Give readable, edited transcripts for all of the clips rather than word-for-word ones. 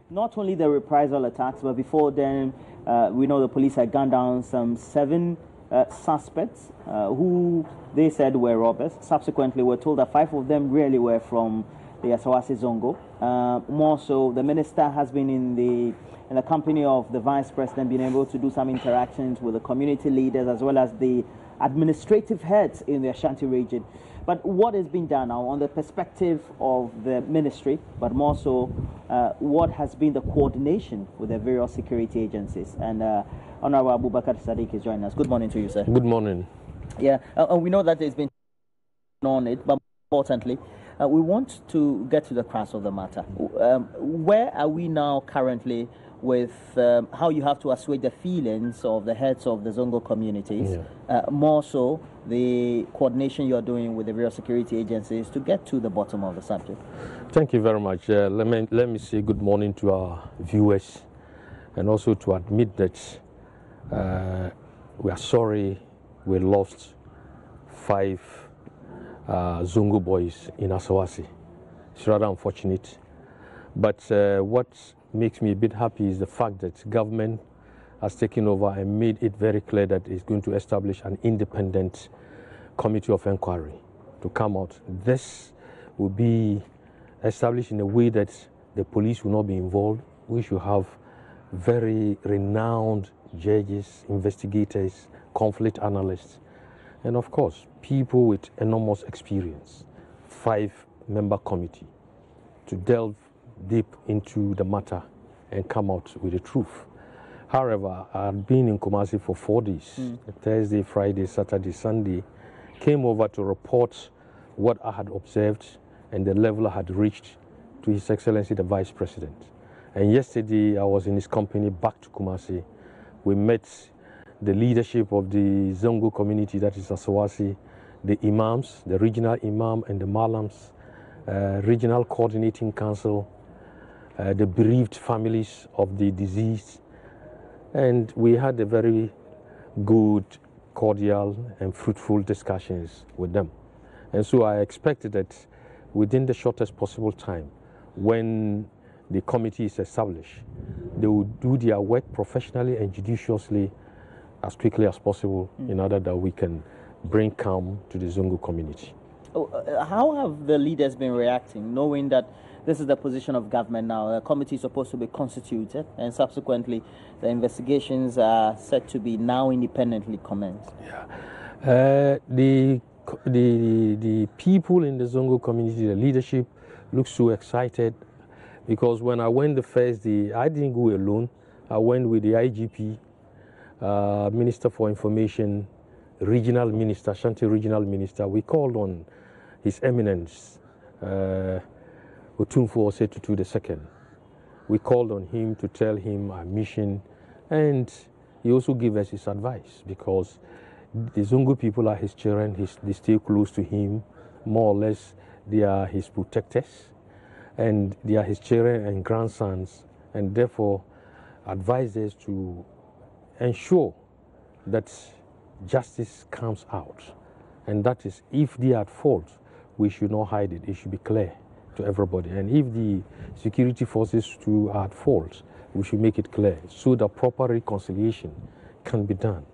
not only the reprisal attacks, but before then, we know the police had gunned down some 7 suspects who they said were robbers. Subsequently, we're told that 5 of them really were from the Asawasi Zongo. More so, the minister has been in the company of the vice president, being able to do some interactions with the community leaders as well as the administrative heads in the Ashanti region. But what has been done now on the perspective of the ministry, but more so what has been the coordination with the various security agencies? And Honorable Abubakar Sadiq is joining us. Good morning to you, sir. Good morning. Yeah, we know that there's been on it, but importantly, we want to get to the crux of the matter. Where are we now currently with how you have to assuage the feelings of the heads of the Zongo communities, more so the coordination you are doing with the various security agencies to get to the bottom of the subject? Thank you very much. Let me say good morning to our viewers, and also to admit that we are sorry we lost 5 Zongo boys in Asawasi. It's rather unfortunate, but what makes me a bit happy is the fact that government has taken over and made it very clear that it's going to establish an independent committee of inquiry to come out. This will be established in a way that the police will not be involved. We should have very renowned judges, investigators, conflict analysts, and of course, people with enormous experience. 5-member committee to delve deep into the matter and come out with the truth. However, I've been in Kumasi for 4 days, Thursday, Friday, Saturday, Sunday, came over to report what I had observed and the level I had reached to His Excellency the Vice President. And yesterday I was in his company back to Kumasi. We met the leadership of the Zongo community, that is Asawasi, the imams, the regional imam and the malams, regional coordinating council, the bereaved families of the deceased, and we had a very good, cordial and fruitful discussions with them. And so I expected that within the shortest possible time, when the committee is established, they will do their work professionally and judiciously as quickly as possible in order that we can bring calm to the Zongo community. How have the leaders been reacting, knowing that this is the position of government now? A committee is supposed to be constituted, and subsequently the investigations are said to be now independently commenced. The people in the Zongo community, the leadership, look so excited, because when I went the first day, I didn't go alone. I went with the IGP, Minister for Information, Regional Minister, Ashanti Regional Minister. We called on His Eminence, Otumfu Osetutu II. We called on him to tell him our mission, and he also gave us his advice, because the Zongo people are his children. They stay close to him, more or less. They are his protectors, and they are his children and grandsons, and therefore advised us to ensure that justice comes out, and that is, if they are at fault, we should not hide it. It should be clear to everybody. And if the security forces too are at fault, we should make it clear so that proper reconciliation can be done.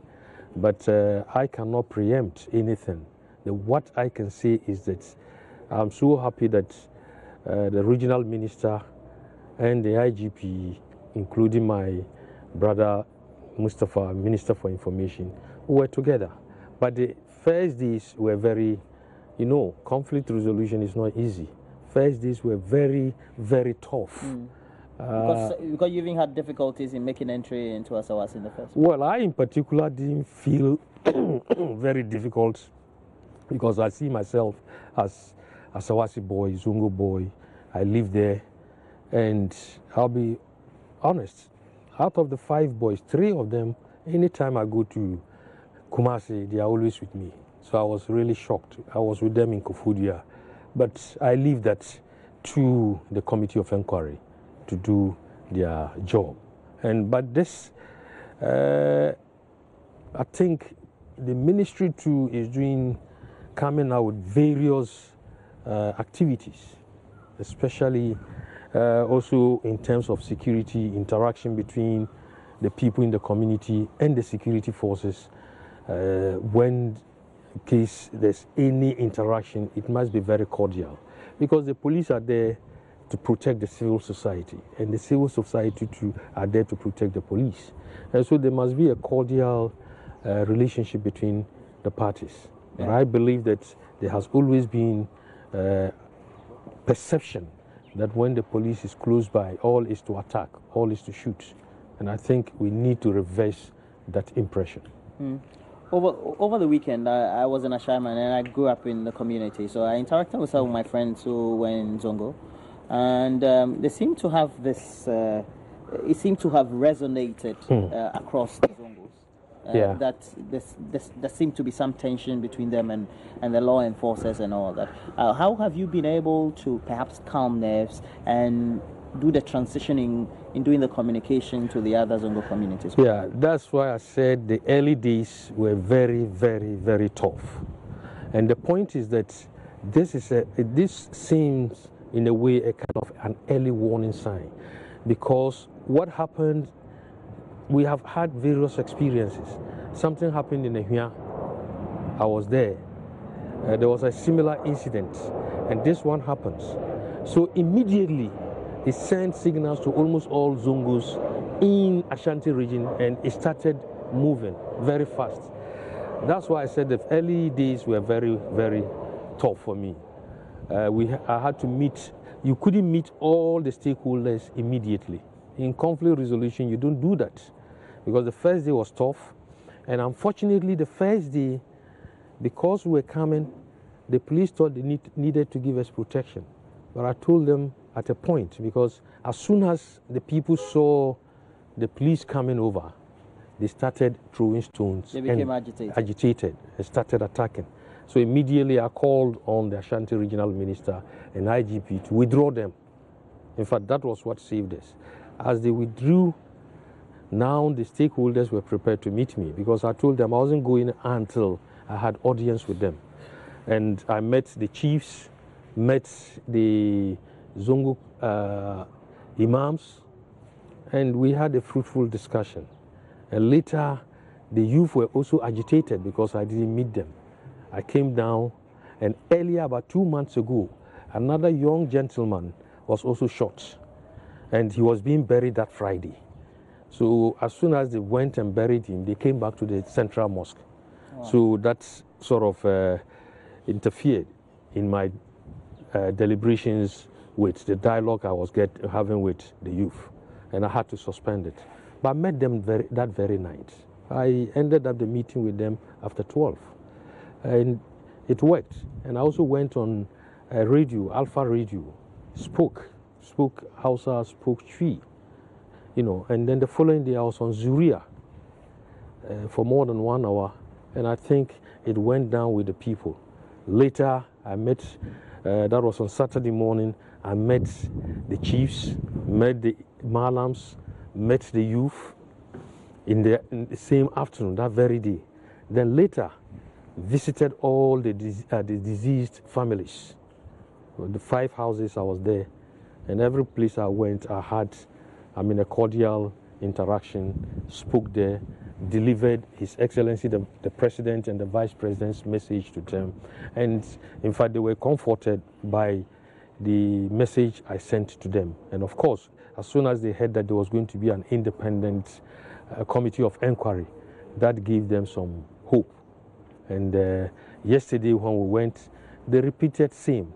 But I cannot preempt anything. What I can say is that I'm so happy that the regional minister and the IGP, including my brother Mustafa, Minister for Information, were together. But the first days were very, conflict resolution is not easy. First days were very, very tough. Because you even had difficulties in making entry into Asawasi in the first place. Well, I in particular didn't feel very difficult, because I see myself as Asawasi boy, Zongo boy. I live there, and I'll be honest, out of the 5 boys, 3 of them, anytime I go to Kumasi, they are always with me. So I was really shocked. I was with them in Kofodia, but I leave that to the Committee of Enquiry to do their job. But this, I think the ministry too is coming out with various activities, especially Also in terms of security, interaction between the people in the community and the security forces. When in case there's any interaction, it must be very cordial, because the police are there to protect the civil society, and the civil society too are there to protect the police. And so there must be a cordial relationship between the parties. Yeah. And I believe that there has always been perception that when the police is close by, all is to attack, all is to shoot. And I think we need to reverse that impression. Mm. Over the weekend, I was in Ashaiman and I grew up in the community. So I interacted with some of my friends who were in Zongo. And they seem to have this, it seemed to have resonated across the Zongos. That there seemed to be some tension between them and the law enforcers and all that. How have you been able to perhaps calm nerves and do the transitioning in doing the communication to the other Zongo communities? Yeah, that's why I said the early days were very, very, very tough. And the point is that this seems in a way a kind of an early warning sign, because what happened, we have had various experiences. Something happened in Ehua. I was there. There was a similar incident, and this one happens. So immediately it sent signals to almost all Zongos in Ashanti region, and it started moving very fast. That's why I said the early days were very, very tough for me. I had to meet, you couldn't meet all the stakeholders immediately. In conflict resolution, you don't do that, because the first day was tough. And unfortunately, the first day, because we were coming, the police thought they needed to give us protection. But I told them at a point, because as soon as the people saw the police coming over, they started throwing stones. They became agitated and started attacking. So immediately I called on the Ashanti Regional Minister and IGP to withdraw them. In fact, that was what saved us. As they withdrew, now the stakeholders were prepared to meet me, because I told them I wasn't going until I had audience with them. And I met the chiefs, met the Zongo imams, and we had a fruitful discussion. And later, the youth were also agitated because I didn't meet them. I came down, and earlier, about 2 months ago, another young gentleman was also shot, and he was being buried that Friday. So as soon as they went and buried him, they came back to the central mosque. Wow. So that sort of interfered in my deliberations with the dialogue I was having with the youth, and I had to suspend it. But I met them that very night. I ended up the meeting with them after 12. And it worked. And I also went on radio, Alpha Radio, spoke Hausa, spoke Twi, and then the following day I was on Zuria for more than 1 hour, and I think it went down with the people. Later I met, that was on Saturday morning, I met the chiefs, met the Malams, met the youth in the same afternoon, that very day. Then later, visited all the deceased families. The 5 houses I was there, and every place I went, I had, a cordial interaction, spoke there, delivered His Excellency the President and the Vice President's message to them. And in fact, they were comforted by the message I sent to them. And of course, as soon as they heard that there was going to be an independent Committee of Enquiry, that gave them some hope. And yesterday when we went, they repeated same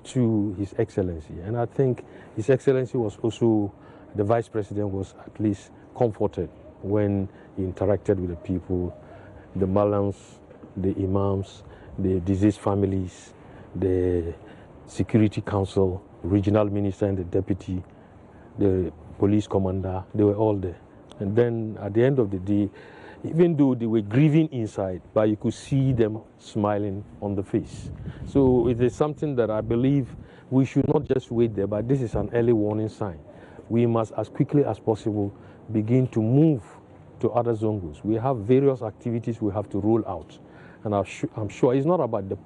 to His Excellency. And I think His Excellency was also, the Vice President was at least comforted when he interacted with the people, the Malams, the Imams, the deceased families, the Security Council, Regional Minister and the Deputy, the Police Commander, they were all there. And then at the end of the day, even though they were grieving inside, but you could see them smiling on the face. So it is something that I believe we should not just wait there, but this is an early warning sign. We must, as quickly as possible, begin to move to other Zongos. We have various activities we have to roll out. And I'm sure it's not about the,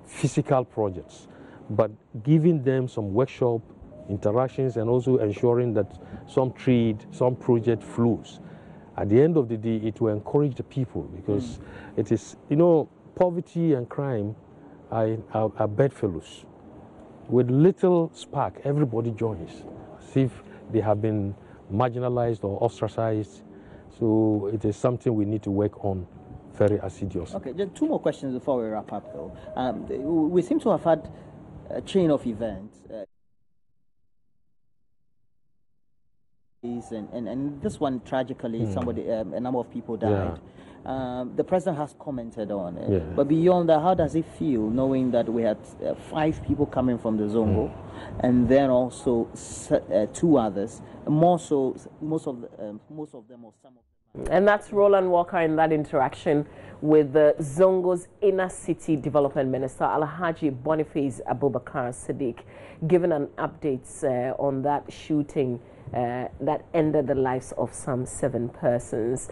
physical projects, but giving them some workshop, interactions and also ensuring that some trade, some project flows. At the end of the day, it will encourage the people because it is, poverty and crime are bedfellows. With little spark, everybody joins, as if they have been marginalized or ostracized. So it is something we need to work on very assiduously. Okay, just 2 more questions before we wrap up, though. We seem to have had a chain of events. And this one, tragically, a number of people died. Yeah. The president has commented on it. Yeah. But beyond that, how does it feel knowing that we had 5 people coming from the Zongo and then also 2 others, most of them or some of them. And that's Roland Walker in that interaction with the Zongo's Inner City Development Minister, Alhaji Boniface Abubakar Sadiq, giving an update on that shooting that ended the lives of some 7 persons.